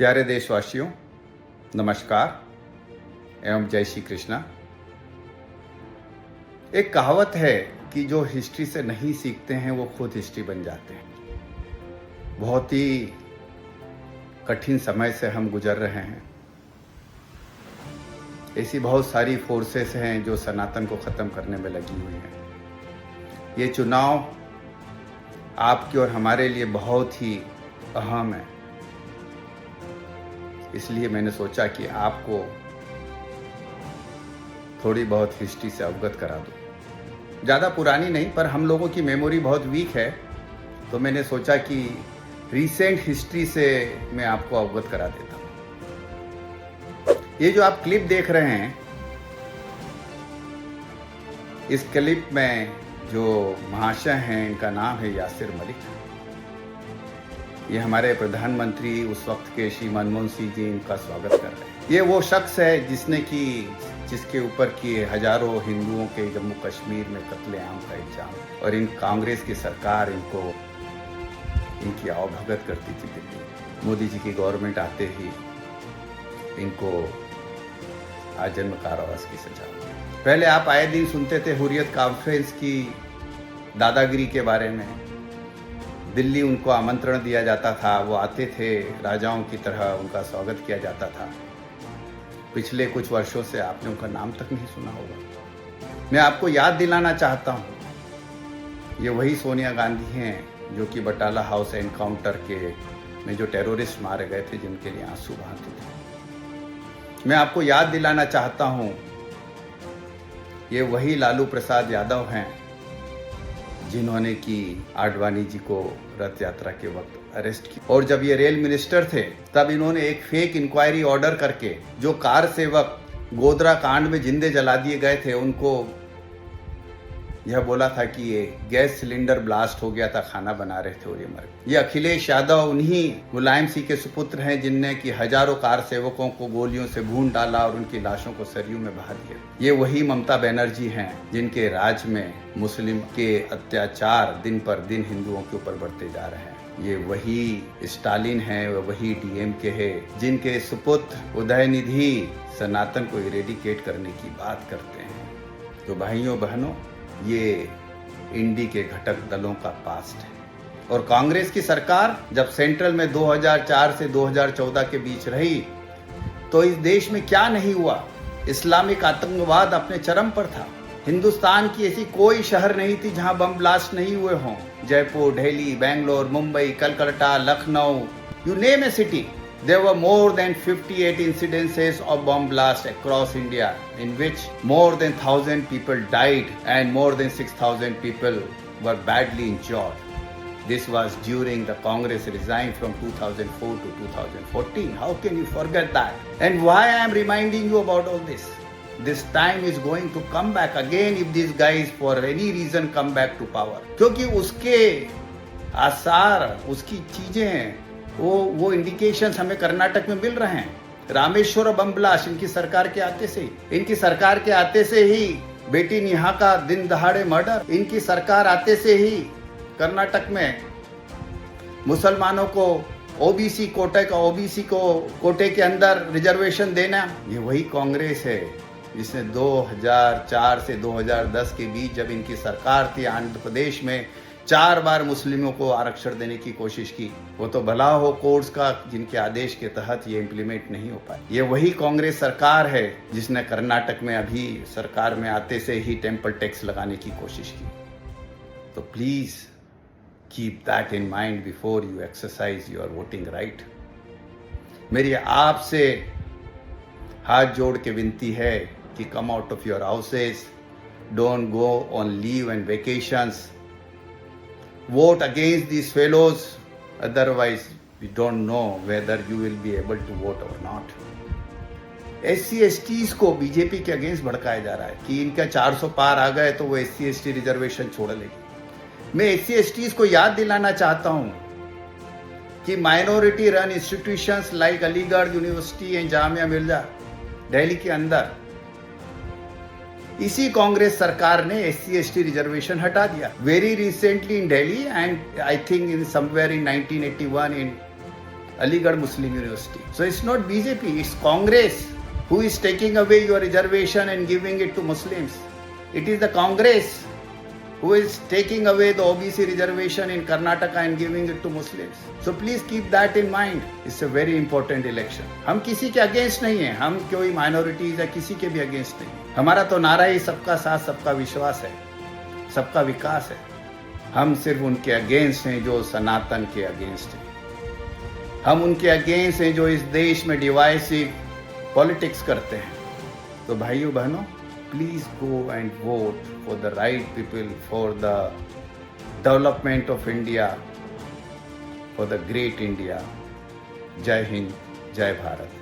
प्यारे देशवासियों, नमस्कार एवं जय श्री कृष्णा। एक कहावत है कि जो हिस्ट्री से नहीं सीखते हैं वो खुद हिस्ट्री बन जाते हैं। बहुत ही कठिन समय से हम गुजर रहे हैं। ऐसी बहुत सारी फोर्सेस हैं जो सनातन को ख़त्म करने में लगी हुई हैं। ये चुनाव आपके और हमारे लिए बहुत ही अहम है, इसलिए मैंने सोचा कि आपको थोड़ी बहुत हिस्ट्री से अवगत करा दूं। ज़्यादा पुरानी नहीं, पर हम लोगों की मेमोरी बहुत वीक है, तो मैंने सोचा कि रीसेंट हिस्ट्री से मैं आपको अवगत करा देता हूं। ये जो आप क्लिप देख रहे हैं, इस क्लिप में जो महाशय हैं इनका नाम है यासिर मलिक। ये हमारे प्रधानमंत्री उस वक्त के श्री मनमोहन सिंह जी इनका स्वागत कर रहे हैं। ये वो शख्स है जिसके ऊपर किए हजारों हिंदुओं के जम्मू कश्मीर में कत्लेआम का इल्जाम, और इन कांग्रेस की सरकार इनकी आवभगत करती थी दिल्ली। मोदी जी की गवर्नमेंट आते ही इनको आजीवन कारावास की सजा। पहले आप आए दिन सुनते थे हुर्रियत कॉन्फ्रेंस की दादागिरी के बारे में। दिल्ली उनको आमंत्रण दिया जाता था, वो आते थे, राजाओं की तरह उनका स्वागत किया जाता था। पिछले कुछ वर्षों से आपने उनका नाम तक नहीं सुना होगा। मैं आपको याद दिलाना चाहता हूँ, ये वही सोनिया गांधी हैं जो कि बटाला हाउस एनकाउंटर में जो टेररिस्ट मारे गए थे, जिनके लिए आंसू बहाते थे। मैं आपको याद दिलाना चाहता हूँ, ये वही लालू प्रसाद यादव हैं जिन्होंने कि आडवाणी जी को रथ यात्रा के वक्त अरेस्ट किया, और जब ये रेल मिनिस्टर थे तब इन्होंने एक फेक इंक्वायरी ऑर्डर करके जो कार सेवक गोधरा कांड में जिंदे जला दिए गए थे, उनको यह बोला था कि ये गैस सिलेंडर ब्लास्ट हो गया था, खाना बना रहे थे और ये मर गए। ये अखिलेश यादव उन्हीं मुलायम सिंह के सुपुत्र हैं जिनने कि हजारों कार सेवकों को गोलियों से भून डाला और उनकी लाशों को सरयू में बहा दिया। ये वही ममता बनर्जी हैं जिनके राज में मुस्लिम के अत्याचार दिन पर दिन हिंदुओं के ऊपर बढ़ते जा रहे हैं। ये वही स्टालिन है, वही डीएमके है जिनके सुपुत्र उदयनिधि सनातन को इरेडिकेट करने की बात करते हैं। तो भाइयों बहनों, ये इंडी के घटक दलों का पास्ट है। और कांग्रेस की सरकार जब सेंट्रल में 2004 से 2014 के बीच रही तो इस देश में क्या नहीं हुआ। इस्लामिक आतंकवाद अपने चरम पर था। हिंदुस्तान की ऐसी कोई शहर नहीं थी जहां बम ब्लास्ट नहीं हुए हों। Jaipur, Delhi, Bangalore, Mumbai, Calcutta, Lucknow, you name A city, there were more than 58 incidences of bomb blasts across India, in which more than 1,000 people died and more than 6,000 people were badly injured. This was during the Congress resigned from 2004 to 2014. How can you forget that? And why I am reminding you about all this? This time is going to come back again if these guys for any reason come back to power. क्योंकि उसके आसार, उसकी चीजें, वो indications हमें कर्नाटक में मिल रहे हैं। रामेश्वर बम ब्लास्ट इनकी सरकार के आते से ही बेटी नेहा का दिन दहाड़े मर्डर, इनकी सरकार आते से ही कर्नाटक में मुसलमानों को ओबीसी कोटे के अंदर रिजर्वेशन देना। ये वही कांग्रेस है जिसने 2004 से 2010 के बीच जब इनकी सरकार थी आंध्र प्रदेश में 4 बार मुस्लिमों को आरक्षण देने की कोशिश की। वो तो भला हो कोर्ट्स का जिनके आदेश के तहत ये इम्प्लीमेंट नहीं हो पाए। ये वही कांग्रेस सरकार है जिसने कर्नाटक में अभी सरकार में आते से ही टेम्पल टैक्स लगाने की कोशिश की। तो please keep that in mind before you exercise your voting right. मेरी आपसे हाथ जोड़ के विनती है कि come out of your houses, don't go on leave and vacations, vote against these fellows, otherwise we don't know whether you will be able to vote or not. SC/STs को BJP के अगेंस्ट भड़काया जा रहा है कि इनका 400 पार आ गए तो वो SC/ST रिजर्वेशन छोड़ लेगी। मैं SC/STs को याद दिलाना चाहता हूं कि minority run institutions like Aligarh university and Jamia Mirza Delhi के अंदर इसी कांग्रेस सरकार ने SC/ST रिजर्वेशन हटा दिया। Very recently in Delhi and I think in somewhere in 1981 in Aligarh Muslim University. So it's not BJP, it's Congress who is taking away your reservation and giving it to Muslims. It is the Congress who is taking away the OBC reservation in Karnataka and giving it to Muslims. So please keep that in mind. It's a very important election. हम किसी के against नहीं है, हम कोई minorities या किसी के भी अगेंस्ट नहीं. हमारा तो नारा ही सबका साथ सबका विश्वास है, सबका विकास है. हम सिर्फ उनके अगेंस्ट हैं जो सनातन के अगेंस्ट हैं. हम उनके अगेंस्ट हैं जो इस देश में डिवाइसिव पॉलिटिक्स करते हैं. तो भाइयों बहनों, please go and vote for the right people, for the development of India, for the great India. Jai Hind, Jai Bharat.